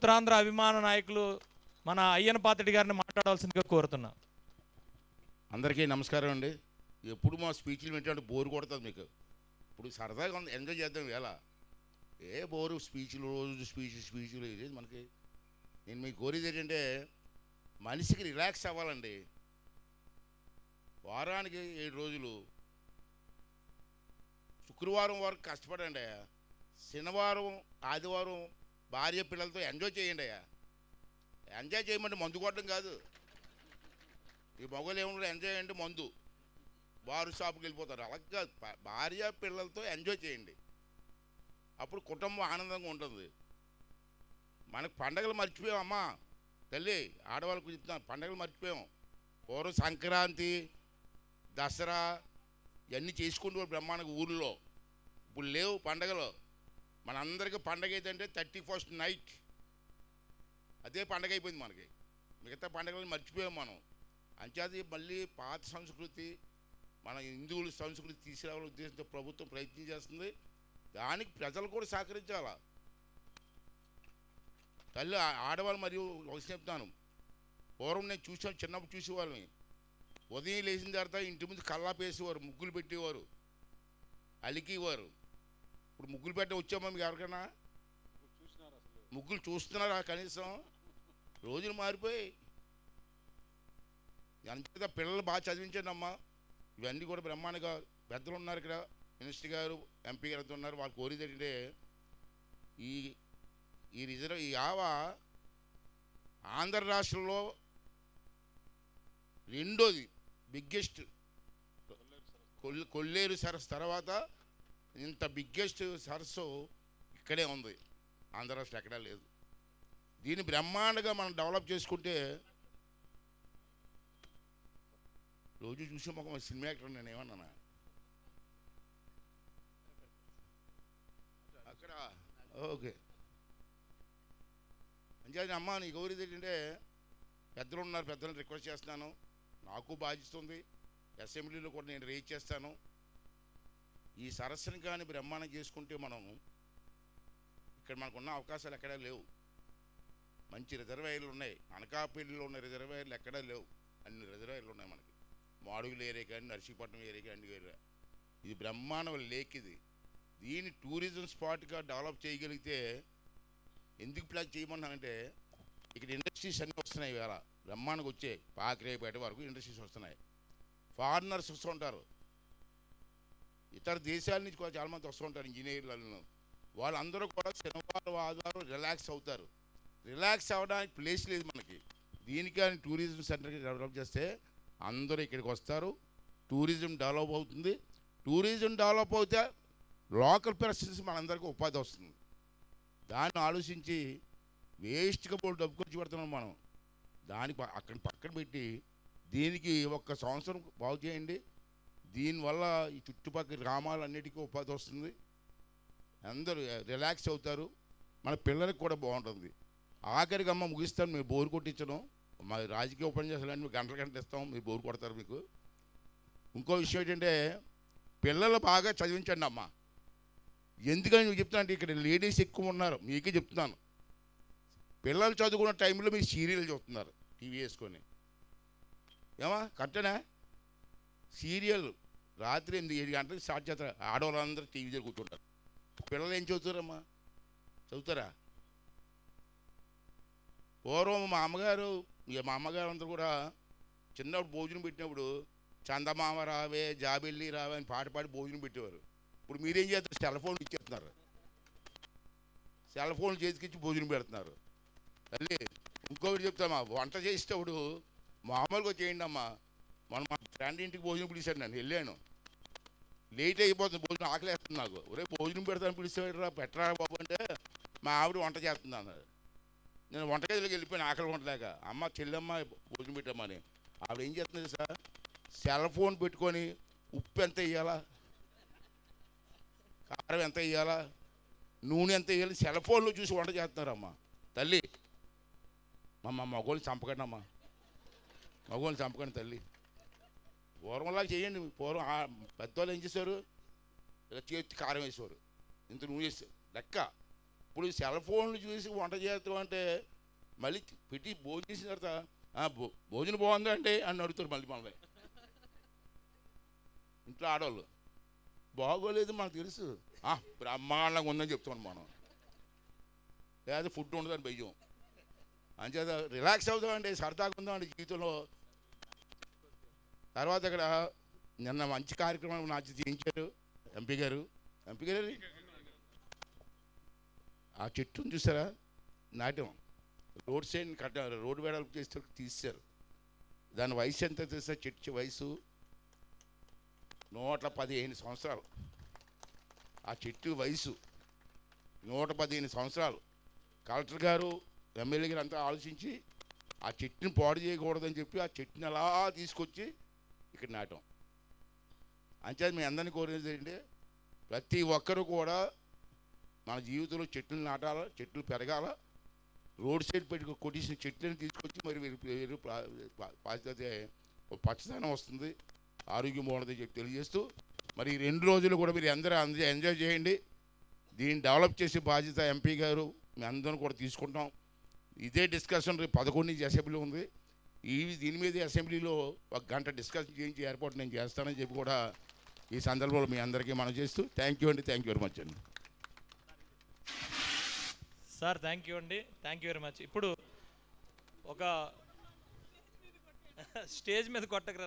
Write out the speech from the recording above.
ఉత్తరాంధ్ర అభిమాన నాయకులు మన అయ్యన్న పాత్రుడి గారిని మాట్లాడాల్సిందిగా కోరుతున్నా. అందరికీ నమస్కారం అండి. ఎప్పుడు మా స్పీచ్లు వింటే బోరు కొడుతుంది మీకు. ఇప్పుడు సరదాగా ఎంజాయ్ చేద్దాం. ఎలా ఏ బోరు స్పీచ్లు, రోజు స్పీచ్లు ఇది మనకి. నేను మీకు కోరేది ఏంటంటే మనిషికి రిలాక్స్ అవ్వాలండి. వారానికి 7 రోజులు శుక్రవారం వరకు కష్టపడండి అయ్యా. శనివారం ఆదివారం భార్య పిల్లలతో ఎంజాయ్ చేయండి అయ్యా. ఎంజాయ్ చేయమంటే మందు కొట్టడం కాదు. ఈ మొగలు ఏమన్నా ఎంజాయ్ అంటే మందు, బారు షాపుకి వెళ్ళిపోతారు. అలాగే భార్య పిల్లలతో ఎంజాయ్ చేయండి. అప్పుడు కుటుంబం ఆనందంగా ఉంటుంది. మనకు పండగలు మర్చిపోయాం అమ్మా తల్లి, ఆడవాళ్ళకు చెప్తాను, పండగలు మర్చిపోయాం. పూర్వం సంక్రాంతి, దసరా ఇవన్నీ చేసుకుంటూ బ్రహ్మాండంగా ఊళ్ళో. ఇప్పుడు లేవు పండగలు. మనందరికీ పండగ ఏంటంటే 31st నైట్, అదే పండగ అయిపోయింది మనకి. మిగతా పండగలను మర్చిపోయాం మనం. అంచేది మళ్ళీ పాత సంస్కృతి, మన హిందువుల సంస్కృతి తీసుకురావాలని ఉద్దేశంతో ప్రభుత్వం ప్రయత్నం చేస్తుంది. దానికి ప్రజలు కూడా సహకరించాలా. తల్లి ఆడవాళ్ళు మరియు ఒక చెప్తాను, పూర్వం నేను చూసాను, చిన్నప్పుడు చూసేవాళ్ళని. ఉదయం లేచిన తర్వాత ఇంటి ముందు కల్లాపు వేసేవారు, ముగ్గులు పెట్టేవారు, అలికేవారు. ఇప్పుడు ముగ్గులు పెట్ట వచ్చామా మీకు ఎవరికైనా? ముగ్గులు చూస్తున్నారా? కనీసం రోజులు మారిపోయి. అంతేగా పిల్లలు బాగా చదివించండి అమ్మా. ఇవన్నీ కూడా బ్రహ్మాండంగా పెద్దలు ఉన్నారు ఇక్కడ, మినిస్టర్ గారు, ఎంపీ గారు ఉన్నారు. వాళ్ళు కోరేది ఏంటంటే ఈ ఆవా ఆంధ్ర రాష్ట్రంలో రెండోది బిగ్గెస్ట్ కొల్లేరు సరస్సు తర్వాత ఇంత బిగ్గెస్ట్ సరస్సు ఇక్కడే ఉంది. ఆంధ్ర రాష్ట్రం ఎక్కడా లేదు. దీన్ని బ్రహ్మాండంగా మనం డెవలప్ చేసుకుంటే, రోజు చూసే ఒక సినిమా యాక్టర్ నేను ఏమన్నా అక్కడ ఓకే అంచేది అమ్మ. నీ గౌరీ ఏంటంటే పెద్దలు ఉన్నారు, పెద్దలను రిక్వెస్ట్ చేస్తున్నాను. నాకు బాధ్యత ఉంది, అసెంబ్లీలో కూడా నేను రేజ్ చేస్తాను. ఈ సరస్సుని కానీ బ్రహ్మాండం చేసుకుంటే మనం ఇక్కడ మనకున్న అవకాశాలు ఎక్కడా లేవు. మంచి రిజర్వాయర్లు ఉన్నాయి. అనకాపల్లిలో ఉన్న రిజర్వాయర్లు ఎక్కడా లేవు. అన్ని రిజర్వాయర్లు ఉన్నాయి మనకి. మాడుగుల ఏరియా కానీ, నర్సీపట్నం ఏరియా కానీ, అన్ని ఏరియా. ఇది బ్రహ్మాండం లేక్. ఇది దీన్ని టూరిజం స్పాట్గా డెవలప్ చేయగలిగితే, ఎందుకు ప్లాన్ చేయమన్నానంటే ఇక్కడ ఇండస్ట్రీస్ అన్నీ వస్తున్నాయి. వేళ బ్రహ్మాండంగా వచ్చాయి. పాకిరేపేట వరకు ఇండస్ట్రీస్ వస్తున్నాయి. ఫారినర్స్ వస్తూ ఉంటారు, ఇతర దేశాల నుంచి కూడా చాలామంది వస్తూ ఉంటారు, ఇంజనీర్లను. వాళ్ళందరూ కూడా శనివారం ఆదివారం రిలాక్స్ అవుతారు. రిలాక్స్ అవ్వడానికి ప్లేస్ లేదు మనకి. దీనికి కానీ టూరిజం సెంటర్కి డెవలప్ చేస్తే అందరూ ఇక్కడికి వస్తారు. టూరిజం డెవలప్ అవుతుంది. టూరిజం డెవలప్ అవుతే లోకల్ పర్సన్స్ మనందరికీ ఉపాధి వస్తుంది. దాన్ని ఆలోచించి వేస్ట్గా పోయి డబ్బు ఖర్చు పెడుతున్నాం మనం. దానికి అక్కడ పక్కన పెట్టి దీనికి 1 సంవత్సరం బాగు చేయండి. దీనివల్ల ఈ చుట్టుపక్కల గ్రామాలన్నిటికీ ఉపాధి వస్తుంది. అందరూ రిలాక్స్ అవుతారు. మన పిల్లలకు కూడా బాగుంటుంది. ఆఖరికి అమ్మ ముగిస్తాను, మీరు బోరు కొట్టించడం. మా రాజకీయ ఉపన్యాసాలన్నీ మీకు గంటలు ఇస్తాం, మీరు బోరు కొడతారు మీకు. ఇంకో విషయం ఏంటంటే పిల్లలు బాగా చదివించండి అమ్మ. ఎందుకని నువ్వు చెప్తున్నా అంటే ఇక్కడ లేడీస్ ఎక్కువ ఉన్నారు, మీకే చెప్తున్నాను. పిల్లలు చదువుకున్న టైంలో మీరు సీరియల్ చూస్తున్నారు టీవీ వేసుకొని. ఏమా కరెక్టేనా? సీరియల్ రాత్రి 8-7 గంటలకు స్టార్ట్ చేస్తారు. ఆడవాళ్ళందరూ టీవీ దగ్గర కూర్చుంటారు. పిల్లలు ఏం చదువుతారమ్మా? చదువుతారా? పూర్వం మా అమ్మగారు అందరూ కూడా చిన్నప్పుడు భోజనం పెట్టినప్పుడు చందమామ రావే, జాబిల్లి రావే అని పాట పాడి భోజనం పెట్టేవారు. ఇప్పుడు మీరేం చేస్తారు? సెల్ ఫోన్లు ఇచ్చేస్తున్నారు. సెల్ ఫోన్లు చేతికిచ్చి భోజనం పెడుతున్నారు. తల్లి ఇంకొకటి చెప్తామా, వంట చేసేటప్పుడు మామూలుగా చేయండి అమ్మా. మా ఫ్రెండ్ ఇంటికి భోజనం పిలిచాను, నేను వెళ్ళాను. లేట్ అయిపోతుంది, భోజనం ఆకలేస్తుంది నాకు. ఒరే భోజనం పెడతాను పిలిచేవాడురా, పెట్టరా బాబు అంటే మా ఆవిడ వంట చేస్తుంది అన్నారు. నేను వంటగదిలోకి వెళ్ళిపోయాను ఆకలి వంటలేక. అమ్మ చెల్లెమ్మ భోజనం పెట్టమ్మని. ఆవిడ ఏం చేస్తుంది సార్, సెల్ ఫోన్ పెట్టుకొని ఉప్పు ఎంత వేయాలా, కారం ఎంత వేయాలా, నూనె ఎంత వేయాలి సెల్ ఫోన్లో చూసి వంట చేస్తున్నారమ్మా. తల్లి మగోళ్ళు చంపకండి అమ్మా, మగోళ్ళు చంపకండి తల్లి. పూర్వంలాగా చేయండి. పూర్వం పెద్దవాళ్ళు ఏం చేశారు, ఇలా చేతి కారం వేసేవారు, ఇంత నూనె వేసారు లెక్క. ఇప్పుడు సెల్ ఫోన్లు చూసి వంట చేస్తాం అంటే మళ్ళీ పెట్టి భోజనం చేసిన తర్వాత భోజనం బాగుందా అండి అని అడుగుతారు మళ్ళీ మనల్ని. ఇంట్లో ఆడవాళ్ళు బాగోలేదు మనకు తెలుసు, బ్రహ్మాండంగా ఉందని చెప్తాం మనం. లేదా ఫుడ్ ఉండదని భయం. అంచేత రిలాక్స్ అవుతామండి, సరదాగా ఉందామండి జీవితంలో. తర్వాత ఇక్కడ నిన్న మంచి కార్యక్రమం నాకు చేయించారు ఎంపీ గారు. ఆ చెట్టును చూసారా, నాట్యం రోడ్ సైడ్ కట్టారు, రోడ్డు వెడల్పు చేస్తే తీశారు. దాని వయసు ఎంత తెలుసా? చెట్టు వయసు 115 సంవత్సరాలు. ఆ చెట్టు వయసు 115 సంవత్సరాలు. కలెక్టర్ గారు, ఎమ్మెల్యే గారు అంతా ఆలోచించి ఆ చెట్టుని పాడు చేయకూడదని చెప్పి ఆ చెట్టుని అలా తీసుకొచ్చి ఇక్కడ నాటాం. అంచేది మీ అందరినీ కోరేది ఏంటంటే ప్రతి ఒక్కరూ కూడా మన జీవితంలో చెట్లు నాటాల, చెట్లు పెరగాల. రోడ్ సైడ్ పెట్టి కొట్టేసిన చెట్లను తీసుకొచ్చి మరి పాచితే పచ్చదనం వస్తుంది, ఆరోగ్యం బాగుంటుందని చెప్పి తెలియజేస్తూ మరి ఈ 2 రోజులు కూడా మీరు అందరూ ఎంజాయ్ చేయండి. దీన్ని డెవలప్ చేసే బాధ్యత ఎంపీ గారు మీ అందరం కూడా తీసుకుంటాం. ఇదే డిస్కషన్ రేపు 11 నుంచి అసెంబ్లీ ఉంది. దీని మీద అసెంబ్లీలో 1 గంట డిస్కషన్ చేయించి ఏర్పాటు నేను చేస్తానని చెప్పి కూడా ఈ సందర్భంలో మీ అందరికీ మనం చేస్తూ థ్యాంక్ యూ అండి. థ్యాంక్ యూ వెరీ మచ్ అండి. సార్ థ్యాంక్ యూ అండి, థ్యాంక్ యూ వెరీ మచ్. ఇప్పుడు ఒక స్టేజ్ మీద కొట్టకరా.